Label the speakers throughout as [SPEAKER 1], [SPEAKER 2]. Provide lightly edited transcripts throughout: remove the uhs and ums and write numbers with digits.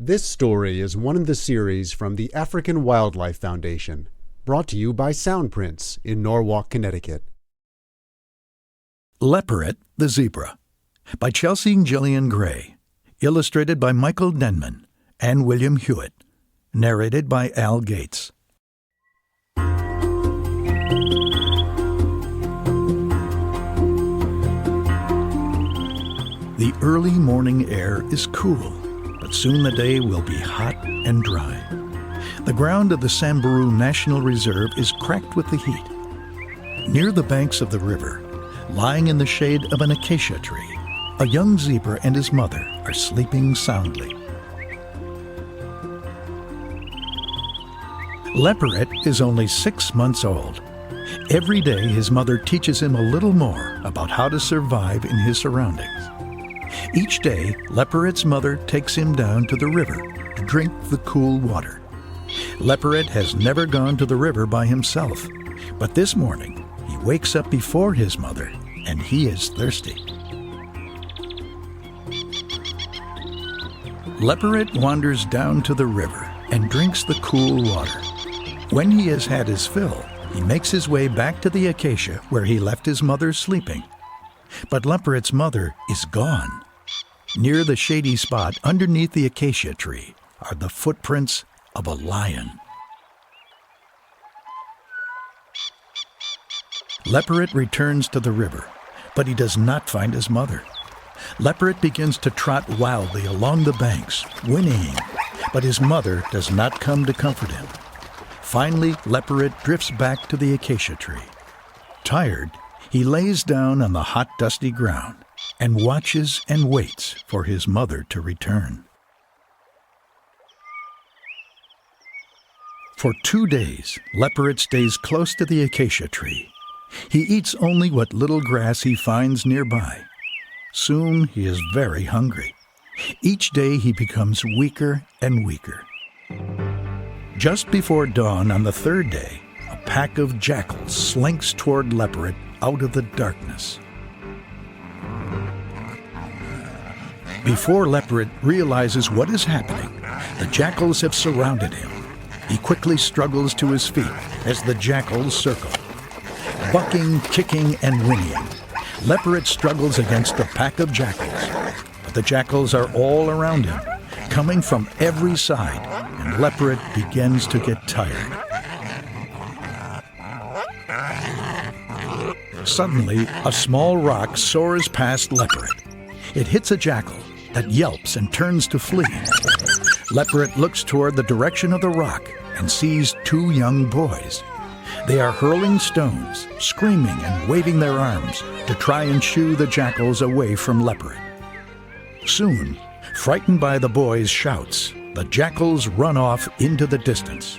[SPEAKER 1] This story is one in the series from the African Wildlife Foundation, brought to you by Soundprints in Norwalk, Connecticut.
[SPEAKER 2] Leperit the Zebra by Chelsea Gillian Gray, illustrated by Michael Denman and William Hewitt, narrated by Al Gates. The early morning air is cool, but soon the day will be hot and dry. The ground of the Samburu National Reserve is cracked with the heat. Near the banks of the river, lying in the shade of an acacia tree, a young zebra and his mother are sleeping soundly. Leperit is only 6 months old. Every day his mother teaches him a little more about how to survive in his surroundings. Each day, Leperit's mother takes him down to the river to drink the cool water. Leperit has never gone to the river by himself, but this morning he wakes up before his mother and he is thirsty. Leperit wanders down to the river and drinks the cool water. When he has had his fill, he makes his way back to the acacia where he left his mother sleeping. But Leperit's mother is gone. Near the shady spot underneath the acacia tree are the footprints of a lion. Leperit returns to the river, but he does not find his mother. Leperit begins to trot wildly along the banks, whinnying, but his mother does not come to comfort him. Finally, Leperit drifts back to the acacia tree. Tired, he lays down on the hot, dusty ground and watches and waits for his mother to return. For 2 days, Leperit stays close to the acacia tree. He eats only what little grass he finds nearby. Soon he is very hungry. Each day he becomes weaker and weaker. Just before dawn on the third day, a pack of jackals slinks toward Leperit out of the darkness. Before Leperit realizes what is happening, the jackals have surrounded him. He quickly struggles to his feet as the jackals circle. Bucking, kicking, and whinnying, Leperit struggles against the pack of jackals. But the jackals are all around him, coming from every side, and Leperit begins to get tired. Suddenly, a small rock soars past Leperit. It hits a jackal that yelps and turns to flee. Leperit looks toward the direction of the rock and sees 2 young boys. They are hurling stones, screaming and waving their arms to try and shoo the jackals away from Leperit. Soon, frightened by the boys' shouts, the jackals run off into the distance.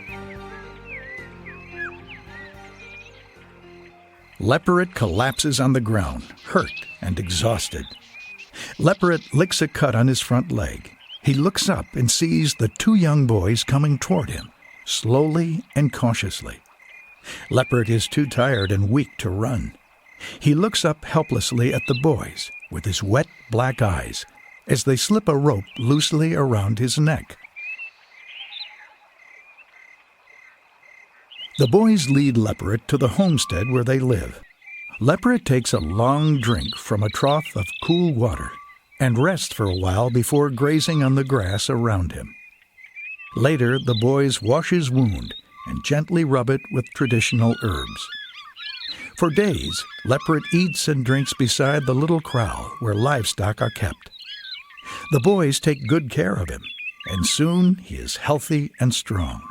[SPEAKER 2] Leperit collapses on the ground, hurt and exhausted. Leperit licks a cut on his front leg. He looks up and sees the 2 young boys coming toward him, slowly and cautiously. Leperit is too tired and weak to run. He looks up helplessly at the boys with his wet black eyes as they slip a rope loosely around his neck. The boys lead Leperit to the homestead where they live. Leperit takes a long drink from a trough of cool water and rests for a while before grazing on the grass around him. Later, the boys wash his wound and gently rub it with traditional herbs. For days, Leperit eats and drinks beside the little kraal where livestock are kept. The boys take good care of him, and soon he is healthy and strong.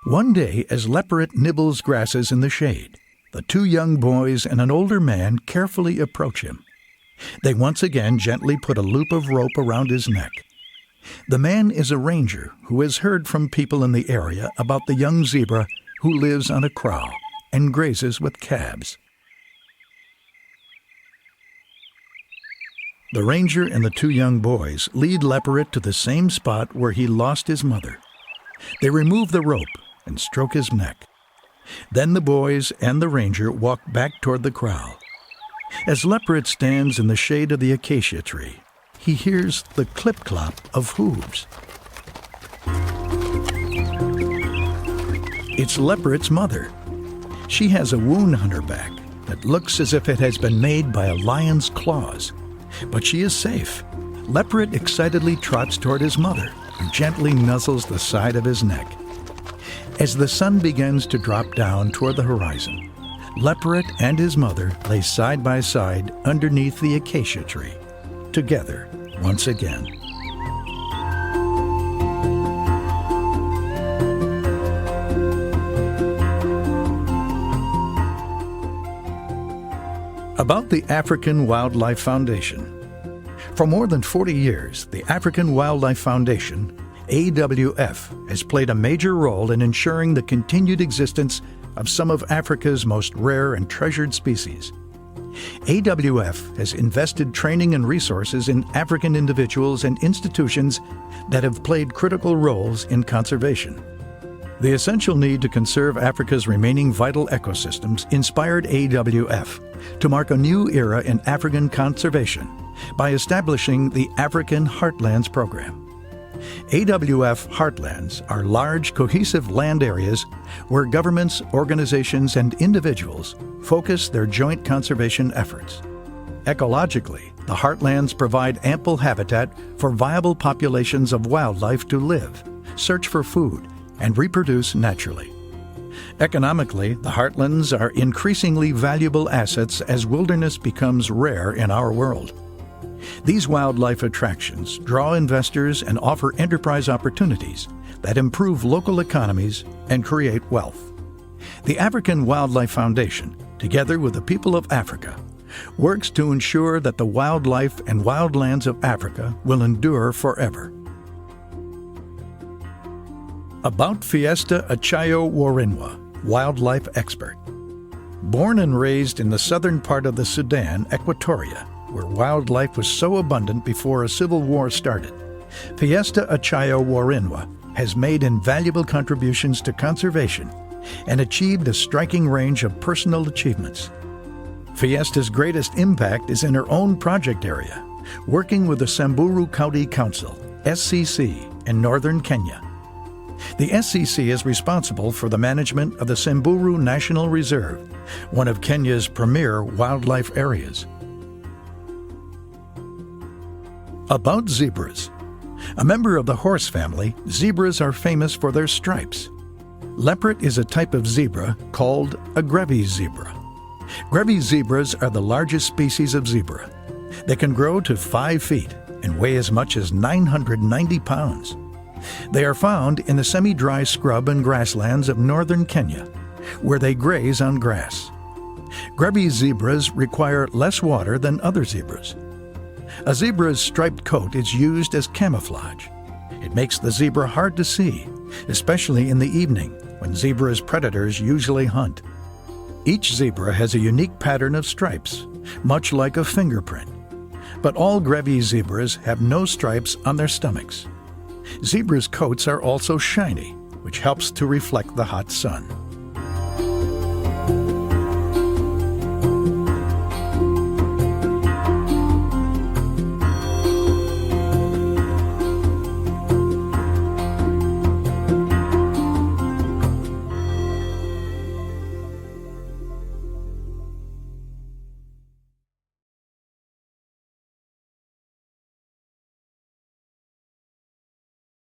[SPEAKER 2] One day, as Leperit nibbles grasses in the shade, the 2 young boys and an older man carefully approach him. They once again gently put a loop of rope around his neck. The man is a ranger who has heard from people in the area about the young zebra who lives on a kraal and grazes with calves. The ranger and the 2 young boys lead Leperit to the same spot where he lost his mother. They remove the rope and stroke his neck. Then the boys and the ranger walk back toward the kraal. As Leperit stands in the shade of the acacia tree, he hears the clip-clop of hooves. It's Leperit's mother. She has a wound on her back that looks as if it has been made by a lion's claws. But she is safe. Leperit excitedly trots toward his mother, who gently nuzzles the side of his neck. As the sun begins to drop down toward the horizon, Leperit and his mother lay side by side underneath the acacia tree, together once again. About the African Wildlife Foundation. For more than 40 years, the African Wildlife Foundation, AWF, has played a major role in ensuring the continued existence of some of Africa's most rare and treasured species. AWF has invested training and resources in African individuals and institutions that have played critical roles in conservation. The essential need to conserve Africa's remaining vital ecosystems inspired AWF to mark a new era in African conservation by establishing the African Heartlands Program. AWF Heartlands are large, cohesive land areas where governments, organizations, and individuals focus their joint conservation efforts. Ecologically, the heartlands provide ample habitat for viable populations of wildlife to live, search for food, and reproduce naturally. Economically, the heartlands are increasingly valuable assets as wilderness becomes rare in our world. These wildlife attractions draw investors and offer enterprise opportunities that improve local economies and create wealth. The African Wildlife Foundation, together with the people of Africa, works to ensure that the wildlife and wildlands of Africa will endure forever. About Fiesta Achayo Warinwa, wildlife expert. Born and raised in the southern part of the Sudan, Equatoria, where wildlife was so abundant before a civil war started, Fiesta Achayo Warinwa has made invaluable contributions to conservation and achieved a striking range of personal achievements. Fiesta's greatest impact is in her own project area, working with the Samburu County Council, SCC, in northern Kenya. The SCC is responsible for the management of the Samburu National Reserve, one of Kenya's premier wildlife areas. About zebras. A member of the horse family, zebras are famous for their stripes. Leperit is a type of zebra called a Grevy's zebra. Grevy's zebras are the largest species of zebra. They can grow to 5 feet and weigh as much as 990 pounds. They are found in the semi-dry scrub and grasslands of northern Kenya, where they graze on grass. Grevy's zebras require less water than other zebras. A zebra's striped coat is used as camouflage. It makes the zebra hard to see, especially in the evening, when zebra's predators usually hunt. Each zebra has a unique pattern of stripes, much like a fingerprint. But all Grevy's zebras have no stripes on their stomachs. Zebras' coats are also shiny, which helps to reflect the hot sun.